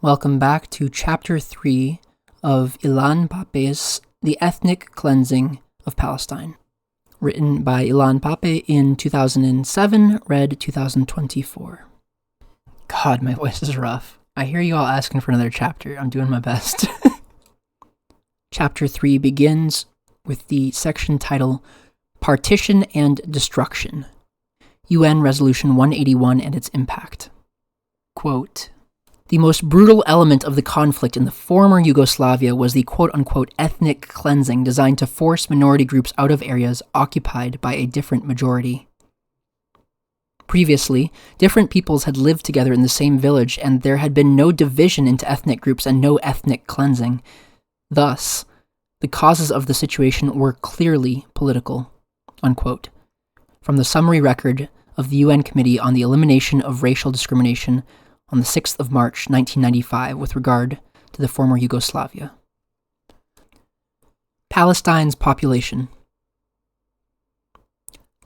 Welcome back to Chapter 3 of Ilan Pappe's The Ethnic Cleansing of Palestine, written by Ilan Pappe in 2007, read 2024. God, my voice is rough. I hear you all asking for another chapter. I'm doing my best. Chapter 3 begins with the section title, Partition and Destruction, UN Resolution 181 and its Impact. Quote, "The most brutal element of the conflict in the former Yugoslavia was the quote-unquote ethnic cleansing designed to force minority groups out of areas occupied by a different majority. Previously, different peoples had lived together in the same village, and there had been no division into ethnic groups and no ethnic cleansing. Thus, the causes of the situation were clearly political." Unquote. From the summary record of the UN Committee on the Elimination of Racial Discrimination on the 6th of March, 1995, with regard to the former Yugoslavia. Palestine's population.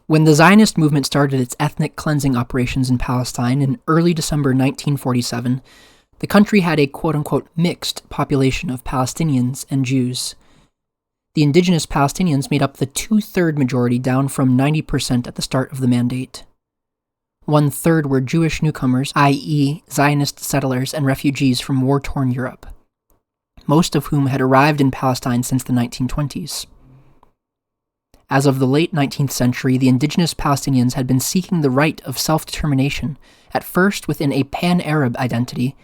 When the Zionist movement started its ethnic cleansing operations in Palestine in early December 1947, the country had a quote-unquote mixed population of Palestinians and Jews. The indigenous Palestinians made up the two-third majority, down from 90% at the start of the mandate. One-third were Jewish newcomers, i.e. Zionist settlers and refugees from war-torn Europe, most of whom had arrived in Palestine since the 1920s. As of the late 19th century, the indigenous Palestinians had been seeking the right of self-determination, at first within a pan-Arab identity,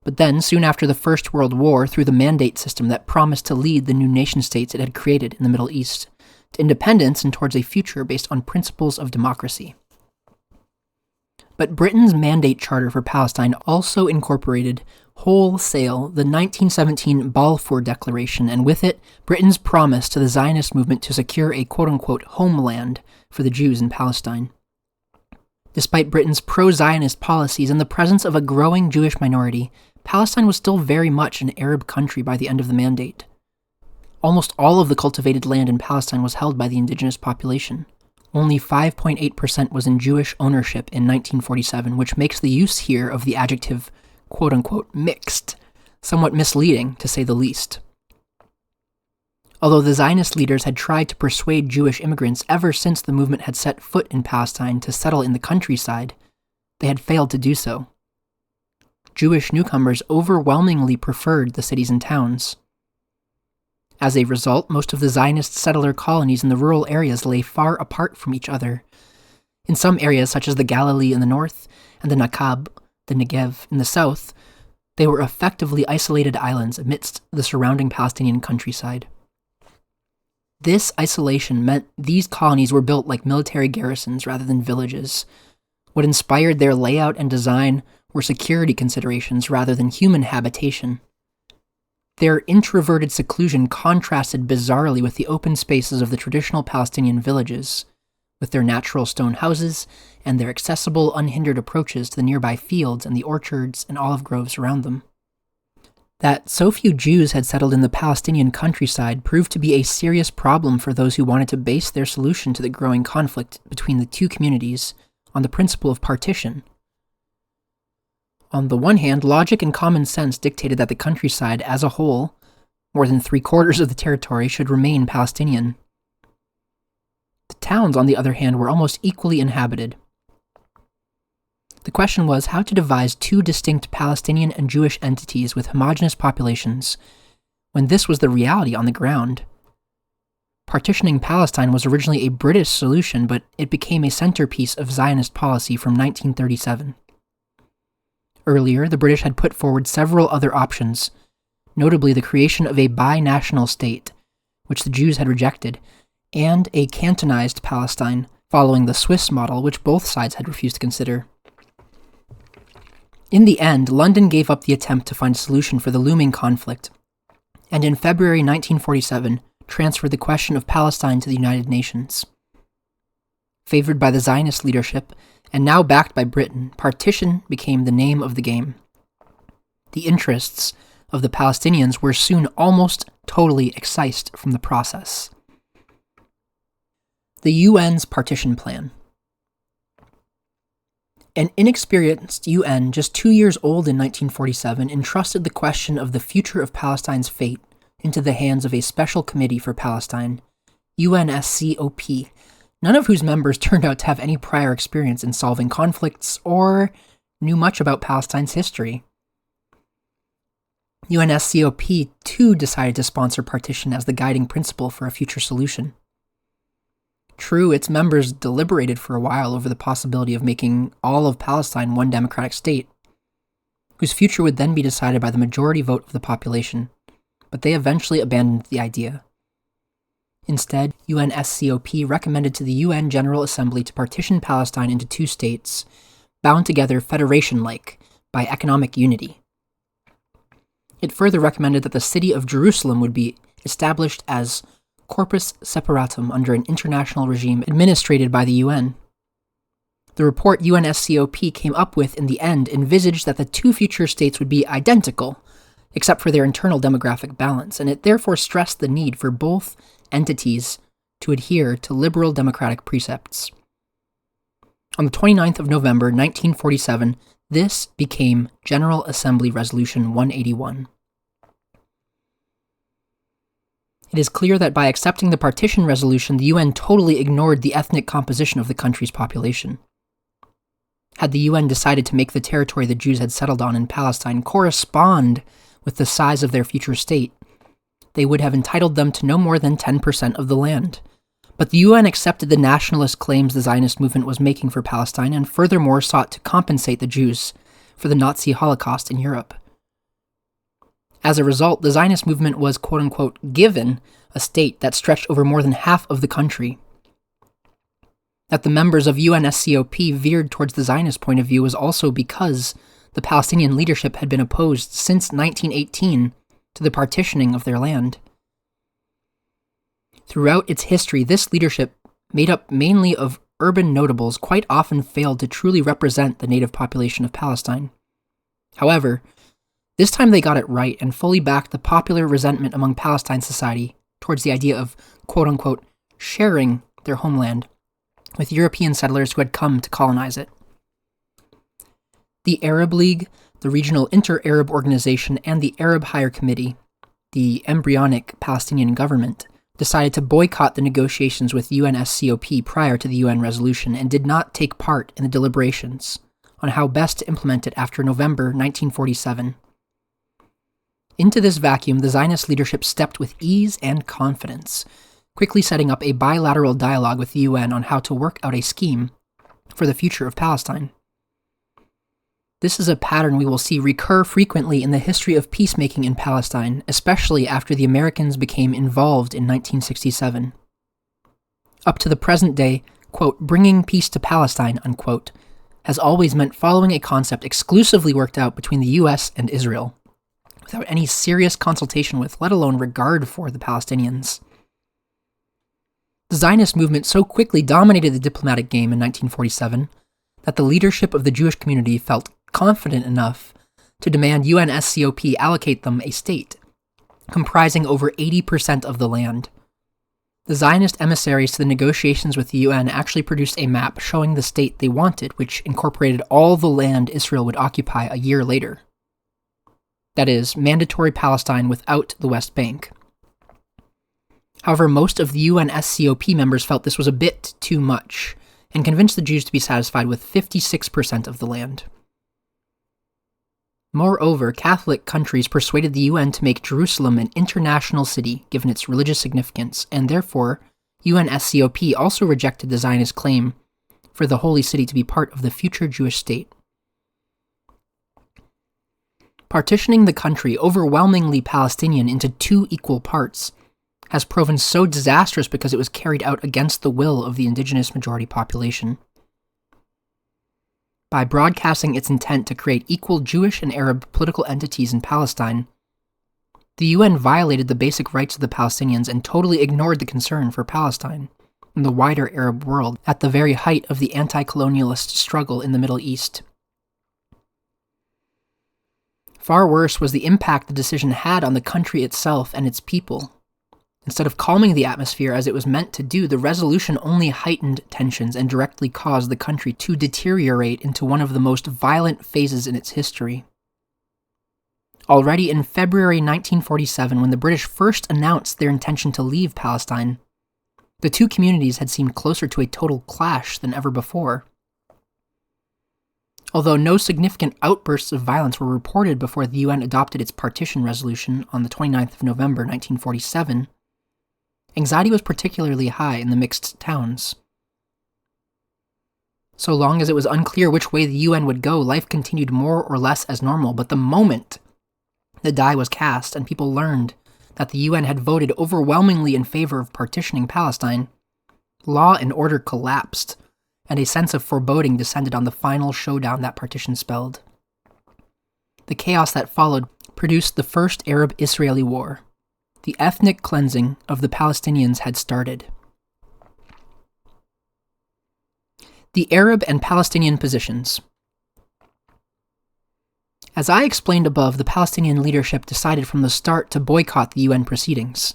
but then, soon after the First World War, through the mandate system that promised to lead the new nation-states it had created in the Middle East, to independence and towards a future based on principles of democracy. But Britain's Mandate Charter for Palestine also incorporated wholesale the 1917 Balfour Declaration, and with it, Britain's promise to the Zionist movement to secure a quote-unquote homeland for the Jews in Palestine. Despite Britain's pro-Zionist policies and the presence of a growing Jewish minority, Palestine was still very much an Arab country by the end of the mandate. Almost all of the cultivated land in Palestine was held by the indigenous population. Only 5.8% was in Jewish ownership in 1947, which makes the use here of the adjective quote-unquote mixed somewhat misleading, to say the least. Although the Zionist leaders had tried to persuade Jewish immigrants ever since the movement had set foot in Palestine to settle in the countryside, they had failed to do so. Jewish newcomers overwhelmingly preferred the cities and towns. As a result, most of the Zionist settler colonies in the rural areas lay far apart from each other. In some areas, such as the Galilee in the north and the Nakba, the Negev, in the south, they were effectively isolated islands amidst the surrounding Palestinian countryside. This isolation meant these colonies were built like military garrisons rather than villages. What inspired their layout and design were security considerations rather than human habitation. Their introverted seclusion contrasted bizarrely with the open spaces of the traditional Palestinian villages, with their natural stone houses and their accessible, unhindered approaches to the nearby fields and the orchards and olive groves around them. That so few Jews had settled in the Palestinian countryside proved to be a serious problem for those who wanted to base their solution to the growing conflict between the two communities on the principle of partition. On the one hand, logic and common sense dictated that the countryside as a whole, more than 3/4 of the territory, should remain Palestinian. The towns, on the other hand, were almost equally inhabited. The question was how to devise two distinct Palestinian and Jewish entities with homogeneous populations, when this was the reality on the ground. Partitioning Palestine was originally a British solution, but it became a centerpiece of Zionist policy from 1937. Earlier, the British had put forward several other options, notably the creation of a binational state, which the Jews had rejected, and a cantonized Palestine, following the Swiss model, which both sides had refused to consider. In the end, London gave up the attempt to find a solution for the looming conflict, and in February 1947 transferred the question of Palestine to the United Nations. Favored by the Zionist leadership, and now backed by Britain, partition became the name of the game. The interests of the Palestinians were soon almost totally excised from the process. The UN's partition plan. An inexperienced UN, just 2 years old in 1947, entrusted the question of the future of Palestine's fate into the hands of a special committee for Palestine, UNSCOP, none of whose members turned out to have any prior experience in solving conflicts or knew much about Palestine's history. UNSCOP too decided to sponsor partition as the guiding principle for a future solution. True, its members deliberated for a while over the possibility of making all of Palestine one democratic state, whose future would then be decided by the majority vote of the population, but they eventually abandoned the idea. Instead, UNSCOP recommended to the UN General Assembly to partition Palestine into 2 states, bound together federation-like by economic unity. It further recommended that the city of Jerusalem would be established as corpus separatum under an international regime administrated by the UN. The report UNSCOP came up with in the end envisaged that the 2 future states would be identical, except for their internal demographic balance, and it therefore stressed the need for both entities to adhere to liberal democratic precepts. On the 29th of November 1947, this became General Assembly Resolution 181. It is clear that by accepting the partition resolution, the UN totally ignored the ethnic composition of the country's population. Had the UN decided to make the territory the Jews had settled on in Palestine correspond with the size of their future state, they would have entitled them to no more than 10% of the land. But the UN accepted the nationalist claims the Zionist movement was making for Palestine and furthermore sought to compensate the Jews for the Nazi Holocaust in Europe. As a result, the Zionist movement was quote-unquote given a state that stretched over more than half of the country. That the members of UNSCOP veered towards the Zionist point of view was also because the Palestinian leadership had been opposed since 1918 to the partitioning of their land. Throughout its history, this leadership, made up mainly of urban notables, quite often failed to truly represent the native population of Palestine. However, this time they got it right and fully backed the popular resentment among Palestine society towards the idea of, quote-unquote, sharing their homeland with European settlers who had come to colonize it. The Arab League, the Regional Inter-Arab Organization, and the Arab Higher Committee, the embryonic Palestinian government, decided to boycott the negotiations with UNSCOP prior to the UN resolution and did not take part in the deliberations on how best to implement it after November 1947. Into this vacuum, the Zionist leadership stepped with ease and confidence, quickly setting up a bilateral dialogue with the UN on how to work out a scheme for the future of Palestine. This is a pattern we will see recur frequently in the history of peacemaking in Palestine, especially after the Americans became involved in 1967. Up to the present day, quote, bringing peace to Palestine, unquote, has always meant following a concept exclusively worked out between the US and Israel, without any serious consultation with, let alone regard for, the Palestinians. The Zionist movement so quickly dominated the diplomatic game in 1947 that the leadership of the Jewish community felt confident enough to demand UNSCOP allocate them a state, comprising over 80% of the land. The Zionist emissaries to the negotiations with the UN actually produced a map showing the state they wanted, which incorporated all the land Israel would occupy a year later. That is, mandatory Palestine without the West Bank. However, most of the UNSCOP members felt this was a bit too much, and convinced the Jews to be satisfied with 56% of the land. Moreover, Catholic countries persuaded the UN to make Jerusalem an international city, given its religious significance, and therefore, UNSCOP also rejected the Zionist claim for the Holy City to be part of the future Jewish state. Partitioning the country, overwhelmingly Palestinian, into 2 equal parts has proven so disastrous because it was carried out against the will of the indigenous majority population. By broadcasting its intent to create equal Jewish and Arab political entities in Palestine, the UN violated the basic rights of the Palestinians and totally ignored the concern for Palestine and the wider Arab world at the very height of the anti-colonialist struggle in the Middle East. Far worse was the impact the decision had on the country itself and its people. Instead of calming the atmosphere as it was meant to do, the resolution only heightened tensions and directly caused the country to deteriorate into one of the most violent phases in its history. Already in February 1947, when the British first announced their intention to leave Palestine, the two communities had seemed closer to a total clash than ever before. Although no significant outbursts of violence were reported before the UN adopted its partition resolution on the 29th of November 1947, anxiety was particularly high in the mixed towns. So long as it was unclear which way the UN would go, life continued more or less as normal, but the moment the die was cast and people learned that the UN had voted overwhelmingly in favor of partitioning Palestine, law and order collapsed, and a sense of foreboding descended on the final showdown that partition spelled. The chaos that followed produced the first Arab-Israeli war. The ethnic cleansing of the Palestinians had started. The Arab and Palestinian positions. As I explained above, the Palestinian leadership decided from the start to boycott the UN proceedings.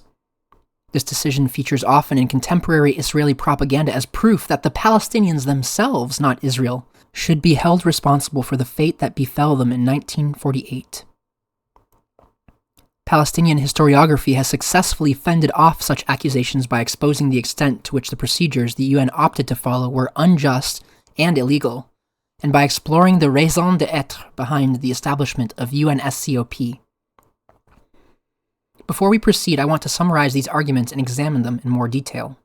This decision features often in contemporary Israeli propaganda as proof that the Palestinians themselves, not Israel, should be held responsible for the fate that befell them in 1948. Palestinian historiography has successfully fended off such accusations by exposing the extent to which the procedures the UN opted to follow were unjust and illegal, and by exploring the raison d'être behind the establishment of UNSCOP. Before we proceed, I want to summarize these arguments and examine them in more detail.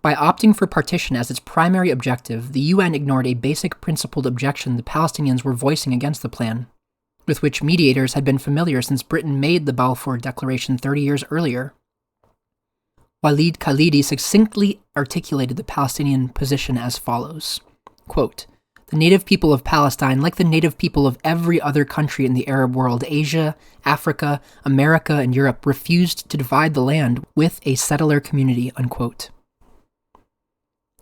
By opting for partition as its primary objective, the UN ignored a basic principled objection the Palestinians were voicing against the plan, with which mediators had been familiar since Britain made the Balfour Declaration 30 years earlier. Walid Khalidi succinctly articulated the Palestinian position as follows, quote, "The native people of Palestine, like the native people of every other country in the Arab world, Asia, Africa, America, and Europe, refused to divide the land with a settler community," unquote.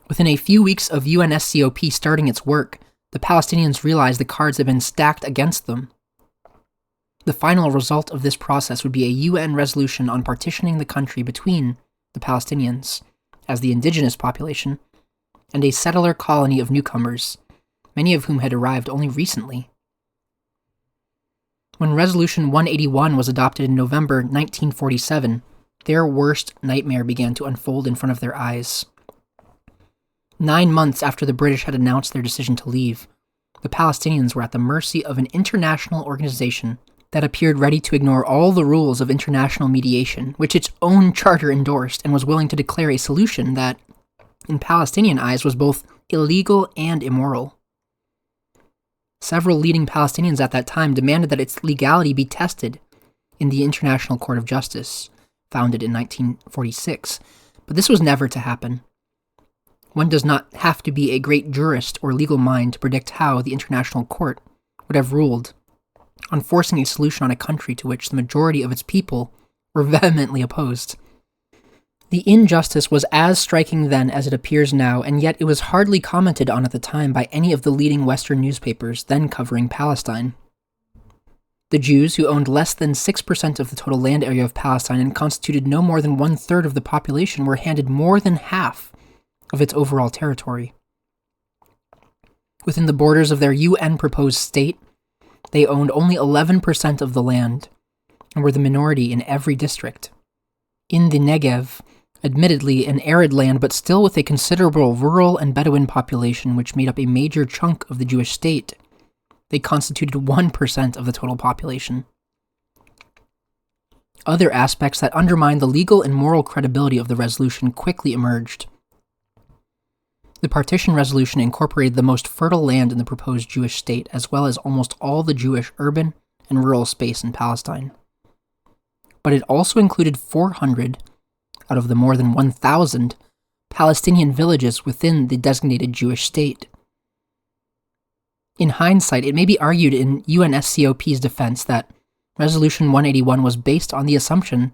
Within a few weeks of UNSCOP starting its work, the Palestinians realized the cards had been stacked against them. The final result of this process would be a UN resolution on partitioning the country between the Palestinians, as the indigenous population, and a settler colony of newcomers, many of whom had arrived only recently. When Resolution 181 was adopted in November 1947, their worst nightmare began to unfold in front of their eyes. 9 months after the British had announced their decision to leave, the Palestinians were at the mercy of an international organization that appeared ready to ignore all the rules of international mediation, which its own charter endorsed, and was willing to declare a solution that, in Palestinian eyes, was both illegal and immoral. Several leading Palestinians at that time demanded that its legality be tested in the International Court of Justice, founded in 1946, but this was never to happen. One does not have to be a great jurist or legal mind to predict how the International Court would have ruled on forcing a solution on a country to which the majority of its people were vehemently opposed. The injustice was as striking then as it appears now, and yet it was hardly commented on at the time by any of the leading Western newspapers then covering Palestine. The Jews, who owned less than 6% of the total land area of Palestine and constituted no more than 1/3 of the population, were handed more than half of its overall territory. Within the borders of their UN-proposed state, they owned only 11% of the land, and were the minority in every district. In the Negev, admittedly an arid land, but still with a considerable rural and Bedouin population which made up a major chunk of the Jewish state, they constituted 1% of the total population. Other aspects that undermined the legal and moral credibility of the resolution quickly emerged. The partition resolution incorporated the most fertile land in the proposed Jewish state, as well as almost all the Jewish urban and rural space in Palestine. But it also included 400 out of the more than 1,000 Palestinian villages within the designated Jewish state. In hindsight, it may be argued in UNSCOP's defense that Resolution 181 was based on the assumption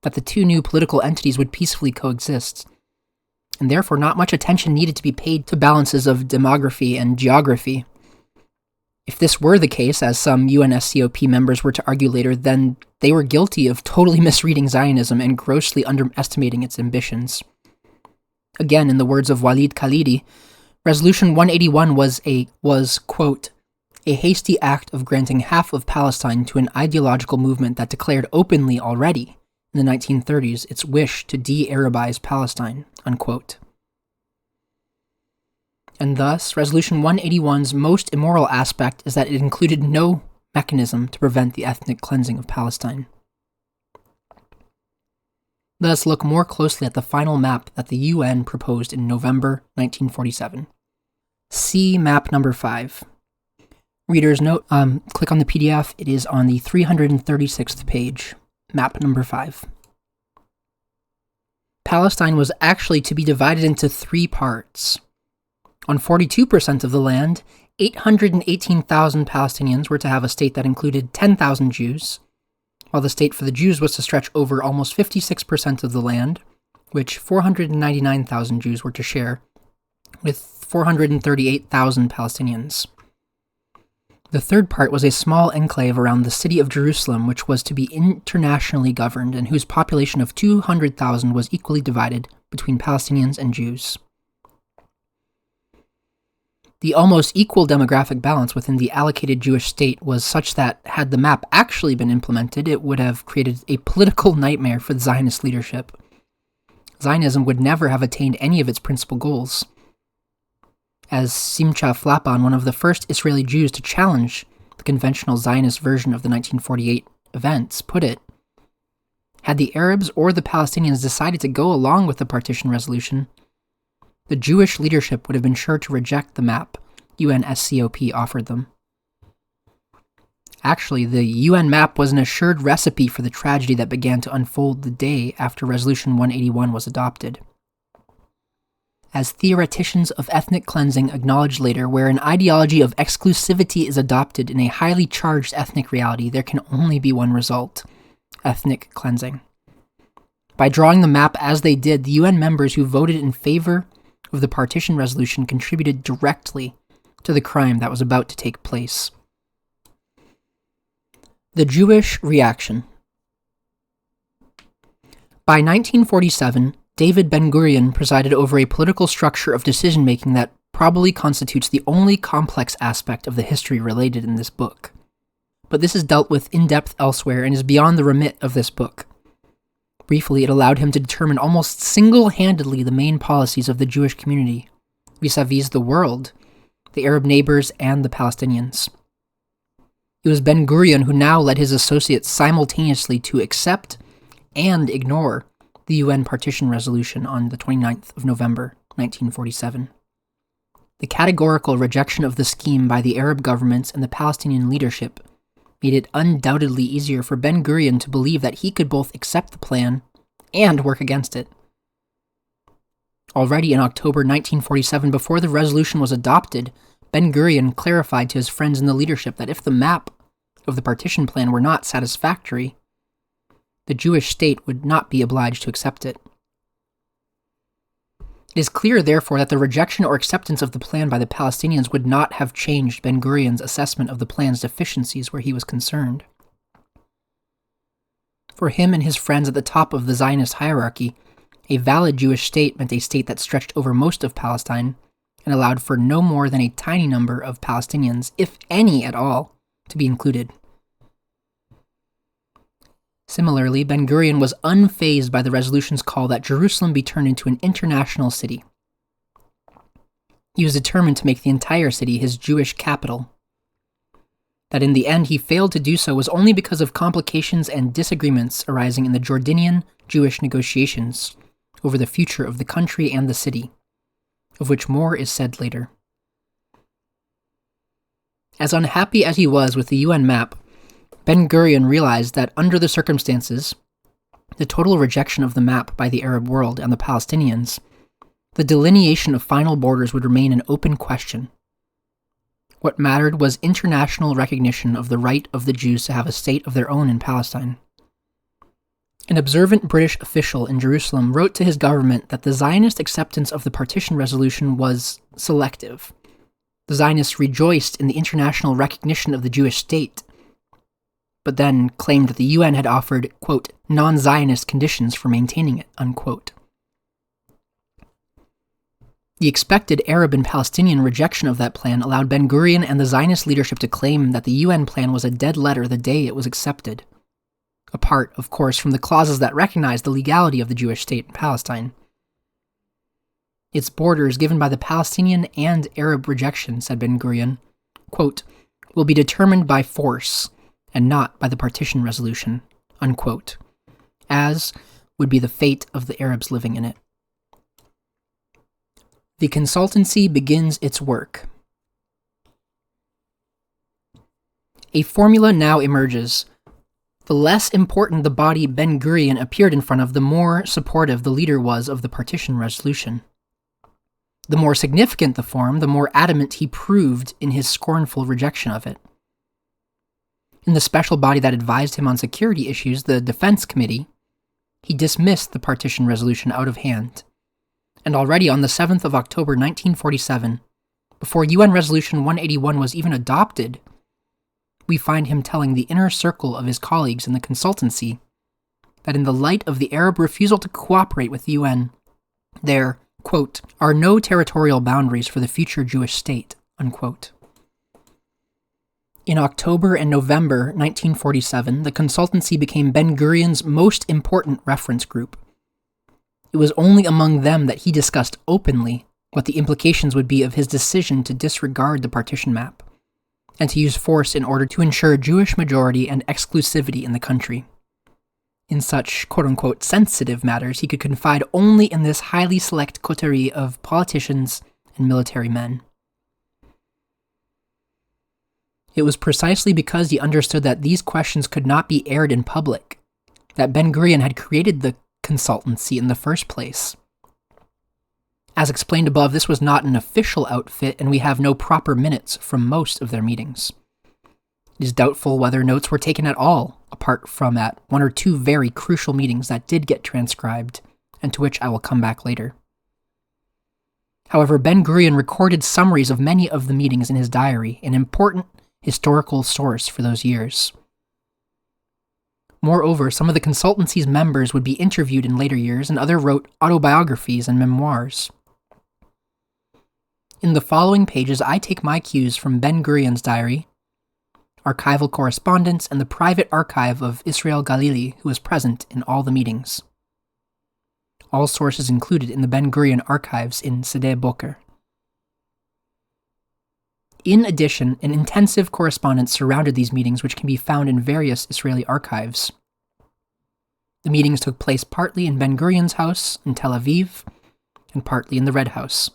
that the two new political entities would peacefully coexist, and therefore not much attention needed to be paid to balances of demography and geography. If this were the case, as some UNSCOP members were to argue later, then they were guilty of totally misreading Zionism and grossly underestimating its ambitions. Again, in the words of Walid Khalidi, Resolution 181 was, quote, a hasty act of granting half of Palestine to an ideological movement that declared openly already in the 1930s its wish to de-Arabize Palestine, unquote. And thus, Resolution 181's most immoral aspect is that it included no mechanism to prevent the ethnic cleansing of Palestine. Let us look more closely at the final map that the UN proposed in November 1947. See map number 5. Readers note, click on the PDF, it is on the 336th page, map number 5. Palestine was actually to be divided into 3 parts. On 42% of the land, 818,000 Palestinians were to have a state that included 10,000 Jews, while the state for the Jews was to stretch over almost 56% of the land, which 499,000 Jews were to share, with 438,000 Palestinians. The third part was a small enclave around the city of Jerusalem, which was to be internationally governed and whose population of 200,000 was equally divided between Palestinians and Jews. The almost equal demographic balance within the allocated Jewish state was such that, had the map actually been implemented, it would have created a political nightmare for the Zionist leadership. Zionism would never have attained any of its principal goals. As Simcha Flapan, one of the first Israeli Jews to challenge the conventional Zionist version of the 1948 events, put it, had the Arabs or the Palestinians decided to go along with the partition resolution, the Jewish leadership would have been sure to reject the map UNSCOP offered them. Actually, the UN map was an assured recipe for the tragedy that began to unfold the day after Resolution 181 was adopted. As theoreticians of ethnic cleansing acknowledged later, where an ideology of exclusivity is adopted in a highly charged ethnic reality, there can only be one result: ethnic cleansing. By drawing the map as they did, the UN members who voted in favor of the partition resolution contributed directly to the crime that was about to take place. The Jewish reaction. By 1947, David Ben-Gurion presided over a political structure of decision-making that probably constitutes the only complex aspect of the history related in this book. But this is dealt with in depth elsewhere and is beyond the remit of this book. Briefly, it allowed him to determine almost single-handedly the main policies of the Jewish community, vis-a-vis the world, the Arab neighbors, and the Palestinians. It was Ben-Gurion who now led his associates simultaneously to accept and ignore the UN partition resolution on the 29th of November, 1947. The categorical rejection of the scheme by the Arab governments and the Palestinian leadership made it undoubtedly easier for Ben-Gurion to believe that he could both accept the plan and work against it. Already in October 1947, before the resolution was adopted, Ben-Gurion clarified to his friends in the leadership that if the map of the partition plan were not satisfactory, the Jewish state would not be obliged to accept it. It is clear, therefore, that the rejection or acceptance of the plan by the Palestinians would not have changed Ben-Gurion's assessment of the plan's deficiencies where he was concerned. For him and his friends at the top of the Zionist hierarchy, a valid Jewish state meant a state that stretched over most of Palestine and allowed for no more than a tiny number of Palestinians, if any at all, to be included. Similarly, Ben-Gurion was unfazed by the resolution's call that Jerusalem be turned into an international city. He was determined to make the entire city his Jewish capital. That in the end he failed to do so was only because of complications and disagreements arising in the Jordanian Jewish negotiations over the future of the country and the city, of which more is said later. As unhappy as he was with the UN map, Ben-Gurion realized that under the circumstances, the total rejection of the map by the Arab world and the Palestinians, the delineation of final borders would remain an open question. What mattered was international recognition of the right of the Jews to have a state of their own in Palestine. An observant British official in Jerusalem wrote to his government that the Zionist acceptance of the partition resolution was selective, The Zionists rejoiced in the international recognition of the Jewish state, but then claimed that the UN had offered, quote, non-Zionist conditions for maintaining it, unquote. The expected Arab and Palestinian rejection of that plan allowed Ben-Gurion and the Zionist leadership to claim that the UN plan was a dead letter the day it was accepted, apart, of course, from the clauses that recognized the legality of the Jewish state in Palestine. Its borders given by the Palestinian and Arab rejection, said Ben-Gurion, quote, will be determined by force and not by the partition resolution, unquote, as would be the fate of the Arabs living in it. The consultancy begins its work. A formula now emerges. The less important the body Ben-Gurion appeared in front of, the more supportive the leader was of the partition resolution. The more significant the form, the more adamant he proved in his scornful rejection of it. In the special body that advised him on security issues, the Defense Committee, he dismissed the partition resolution out of hand. And already on the 7th of October 1947, before UN Resolution 181 was even adopted, we find him telling the inner circle of his colleagues in the consultancy that in the light of the Arab refusal to cooperate with the UN, there, quote, are no territorial boundaries for the future Jewish state, unquote. In October and November 1947, the consultancy became Ben-Gurion's most important reference group. It was only among them that he discussed openly what the implications would be of his decision to disregard the partition map, and to use force in order to ensure Jewish majority and exclusivity in the country. In such quote-unquote sensitive matters, he could confide only in this highly select coterie of politicians and military men. It was precisely because he understood that these questions could not be aired in public that Ben-Gurion had created the consultancy in the first place. As explained above, this was not an official outfit, and we have no proper minutes from most of their meetings. It is doubtful whether notes were taken at all, apart from at one or two very crucial meetings that did get transcribed, and to which I will come back later. However, Ben-Gurion recorded summaries of many of the meetings in his diary, an important historical source for those years. Moreover, some of the consultancy's members would be interviewed in later years, and others wrote autobiographies and memoirs. In the following pages, I take my cues from Ben-Gurion's diary, archival correspondence, and the private archive of Israel Galili, who was present in all the meetings. All sources included in the Ben-Gurion archives in Sde Boker. In addition, an intensive correspondence surrounded these meetings, which can be found in various Israeli archives. The meetings took place partly in Ben-Gurion's house in Tel Aviv, and partly in the Red House.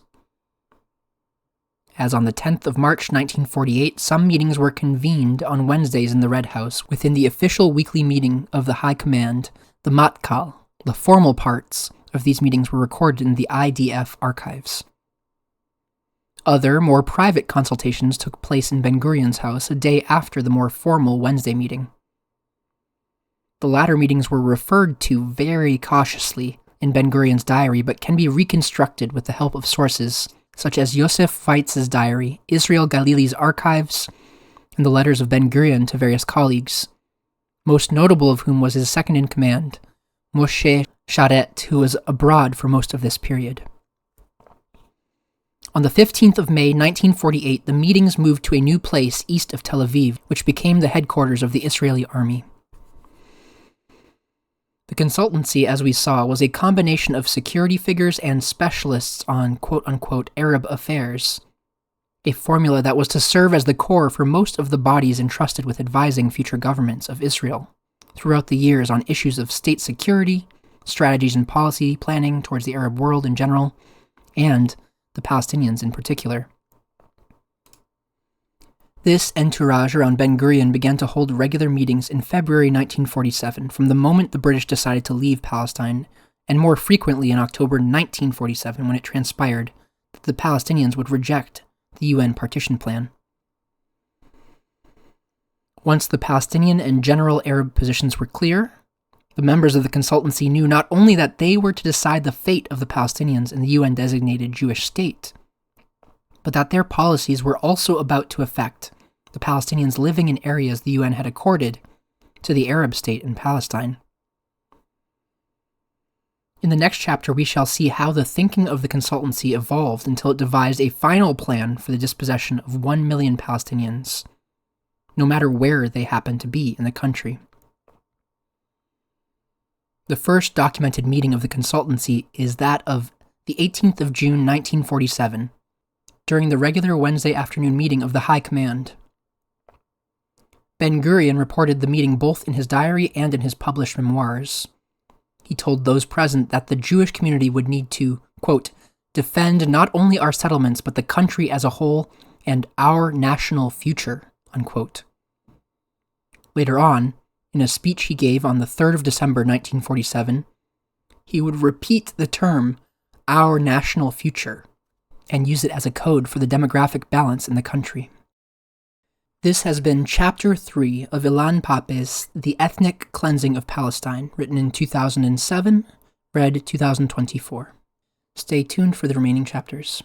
As on the 10th of March 1948, some meetings were convened on Wednesdays in the Red House within the official weekly meeting of the High Command, the Matkal. The formal parts of these meetings were recorded in the IDF archives. Other, more private consultations took place in Ben-Gurion's house a day after the more formal Wednesday meeting. The latter meetings were referred to very cautiously in Ben-Gurion's diary, but can be reconstructed with the help of sources such as Yosef Feitz's diary, Israel Galili's archives, and the letters of Ben-Gurion to various colleagues, most notable of whom was his second-in-command, Moshe Sharet, who was abroad for most of this period. On the 15th of May 1948, the meetings moved to a new place east of Tel Aviv, which became the headquarters of the Israeli army. The consultancy, as we saw, was a combination of security figures and specialists on quote-unquote Arab affairs, a formula that was to serve as the core for most of the bodies entrusted with advising future governments of Israel throughout the years on issues of state security, strategies and policy planning towards the Arab world in general, and the Palestinians in particular. This entourage around Ben-Gurion began to hold regular meetings in February 1947, from the moment the British decided to leave Palestine, and more frequently in October 1947 when it transpired that the Palestinians would reject the UN partition plan. Once the Palestinian and general Arab positions were clear, the members of the consultancy knew not only that they were to decide the fate of the Palestinians in the UN-designated Jewish state, but that their policies were also about to affect the Palestinians living in areas the UN had accorded to the Arab state in Palestine. In the next chapter, we shall see how the thinking of the consultancy evolved until it devised a final plan for the dispossession of 1 million Palestinians, no matter where they happen to be in the country. The first documented meeting of the consultancy is that of the 18th of June 1947, during the regular Wednesday afternoon meeting of the High Command. Ben-Gurion reported the meeting both in his diary and in his published memoirs. He told those present that the Jewish community would need to, quote, defend not only our settlements but the country as a whole and our national future, unquote. Later on, in a speech he gave on the 3rd of December 1947, he would repeat the term, our national future, and use it as a code for the demographic balance in the country. This has been Chapter 3 of Ilan Pappe's The Ethnic Cleansing of Palestine, written in 2007, read 2024. Stay tuned for the remaining chapters.